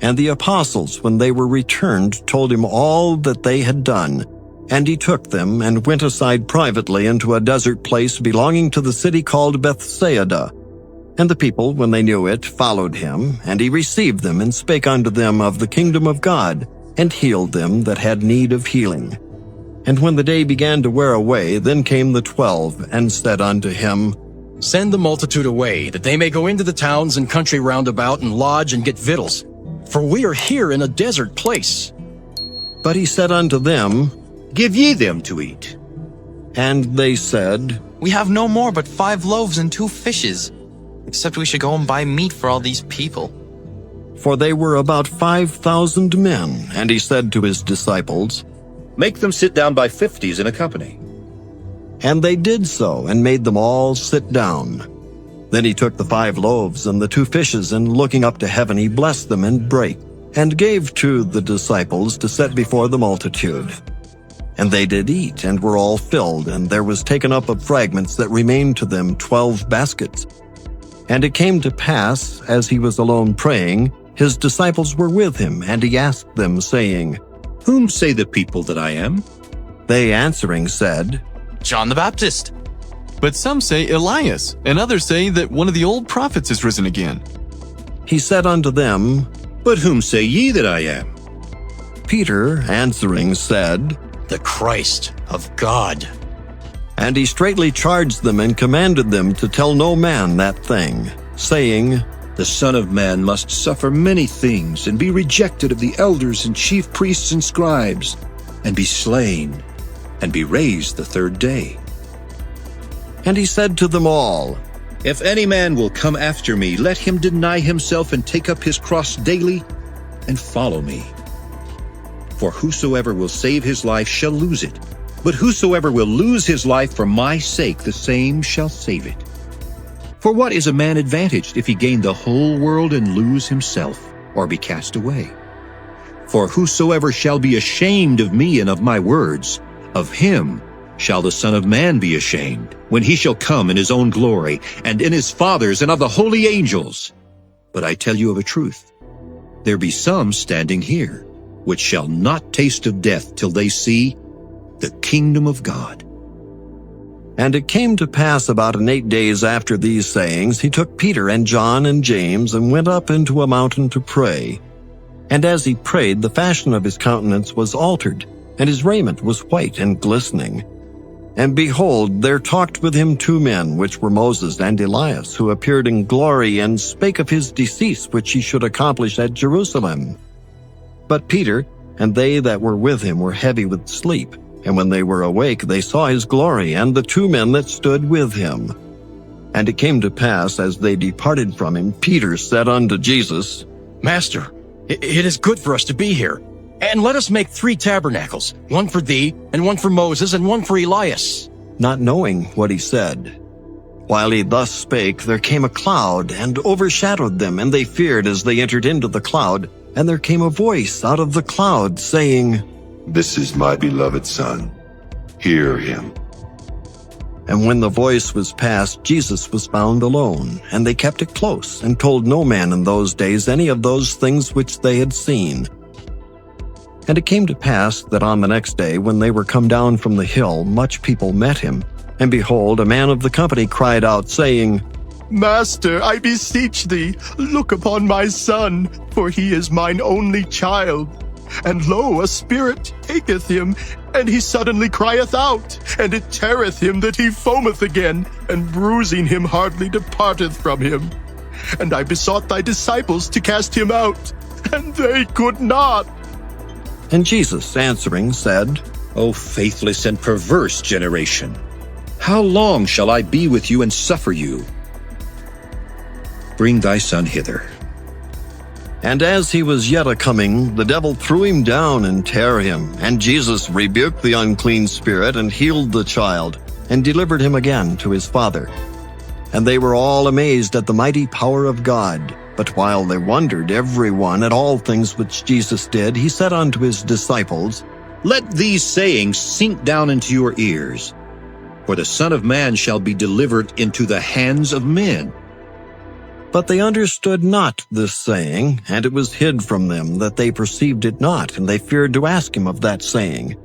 And the apostles, when they were returned, told him all that they had done. And he took them and went aside privately into a desert place belonging to the city called Bethsaida. And the people, when they knew it, followed him, and he received them and spake unto them of the kingdom of God, and healed them that had need of healing. And when the day began to wear away, then came the 12, and said unto him, Send the multitude away, that they may go into the towns and country round about and lodge and get victuals. For we are here in a desert place. But he said unto them, Give ye them to eat. And they said, We have no more but 5 loaves and 2 fishes, except we should go and buy meat for all these people. For they were about 5,000 men. And he said to his disciples, Make them sit down by 50s in a company. And they did so, and made them all sit down. Then he took the 5 loaves and the 2 fishes, and looking up to heaven, he blessed them and brake, and gave to the disciples to set before the multitude. And they did eat, and were all filled, and there was taken up of fragments that remained to them 12 baskets. And it came to pass, as he was alone praying, his disciples were with him, and he asked them, saying, Whom say the people that I am? They answering said, John the Baptist. But some say Elias, and others say that one of the old prophets is risen again. He said unto them, But whom say ye that I am? Peter answering said, The Christ of God. And he straitly charged them and commanded them to tell no man that thing, saying, The Son of Man must suffer many things, and be rejected of the elders and chief priests and scribes, and be slain, and be raised the 3rd day. And he said to them all, If any man will come after me, let him deny himself and take up his cross daily, and follow me. For whosoever will save his life shall lose it, but whosoever will lose his life for my sake, the same shall save it. For what is a man advantaged if he gain the whole world and lose himself, or be cast away? For whosoever shall be ashamed of me and of my words, of him shall the Son of Man be ashamed, when he shall come in his own glory, and in his Father's and of the holy angels. But I tell you of a truth, there be some standing here, which shall not taste of death till they see the kingdom of God. And it came to pass about 8 days after these sayings, he took Peter and John and James, and went up into a mountain to pray. And as he prayed, the fashion of his countenance was altered, and his raiment was white and glistening. And behold, there talked with him 2 men, which were Moses and Elias, who appeared in glory, and spake of his decease, which he should accomplish at Jerusalem. But Peter and they that were with him were heavy with sleep. And when they were awake, they saw his glory, and the 2 men that stood with him. And it came to pass, as they departed from him, Peter said unto Jesus, Master, it is good for us to be here. And let us make 3 tabernacles, one for thee, and one for Moses, and one for Elias. not knowing what he said. While he thus spake, there came a cloud, and overshadowed them, and they feared as they entered into the cloud. And there came a voice out of the cloud, saying, This is my beloved Son. Hear him. And when the voice was past, Jesus was found alone, and they kept it close, and told no man in those days any of those things which they had seen. And it came to pass that on the next day, when they were come down from the hill, much people met him. And behold, a man of the company cried out, saying, Master, I beseech thee, look upon my son, for he is mine only child. And lo, a spirit taketh him, and he suddenly crieth out, and it teareth him that he foameth again, and bruising him hardly departeth from him. And I besought thy disciples to cast him out, and they could not. And Jesus answering said, O faithless and perverse generation, how long shall I be with you and suffer you? Bring thy son hither. And as he was yet a-coming, the devil threw him down and tare him. And Jesus rebuked the unclean spirit, and healed the child, and delivered him again to his father. And they were all amazed at the mighty power of God. But while they wondered every one at all things which Jesus did, he said unto his disciples, Let these sayings sink down into your ears, for the Son of Man shall be delivered into the hands of men. But they understood not this saying, and it was hid from them that they perceived it not, and they feared to ask him of that saying.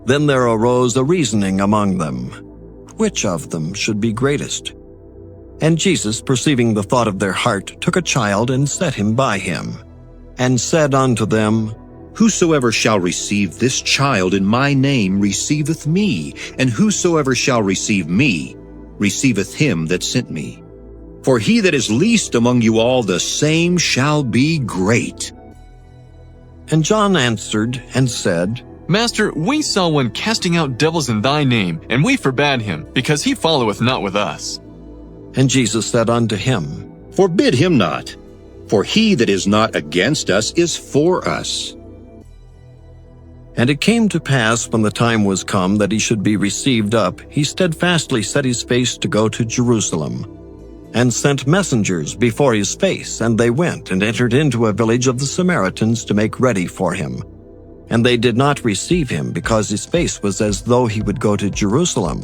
Then there arose a reasoning among them, which of them should be greatest? And Jesus, perceiving the thought of their heart, took a child and set him by him, and said unto them, Whosoever shall receive this child in my name receiveth me, and whosoever shall receive me receiveth him that sent me. For he that is least among you all, the same shall be great. And John answered and said, Master, we saw one casting out devils in thy name, and we forbade him, because he followeth not with us. And Jesus said unto him, Forbid him not, for he that is not against us is for us. And it came to pass, when the time was come that he should be received up, he steadfastly set his face to go to Jerusalem, and sent messengers before his face, and they went and entered into a village of the Samaritans to make ready for him. And they did not receive him, because his face was as though he would go to Jerusalem.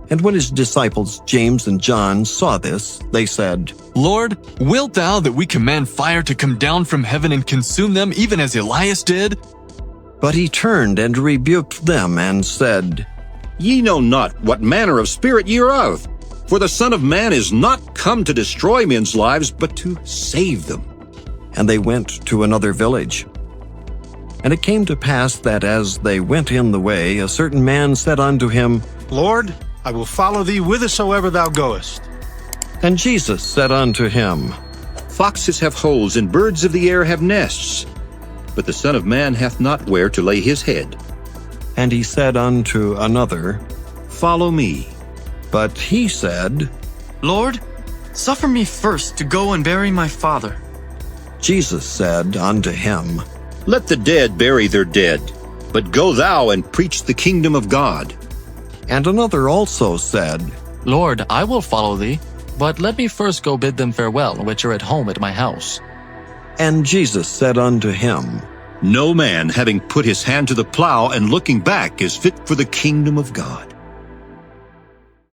And when his disciples James and John saw this, they said, Lord, wilt thou that we command fire to come down from heaven and consume them, even as Elias did? But he turned and rebuked them, and said, Ye know not what manner of spirit ye are of. For the Son of Man is not come to destroy men's lives, but to save them. And they went to another village. And it came to pass that as they went in the way, a certain man said unto him, Lord, I will follow thee whithersoever thou goest. And Jesus said unto him, Foxes have holes, and birds of the air have nests, but the Son of Man hath not where to lay his head. And he said unto another, Follow me. But he said, Lord, suffer me first to go and bury my father. Jesus said unto him, Let the dead bury their dead, but go thou and preach the kingdom of God. And another also said, Lord, I will follow thee, but let me first go bid them farewell, which are at home at my house. And Jesus said unto him, No man having put his hand to the plow and looking back is fit for the kingdom of God.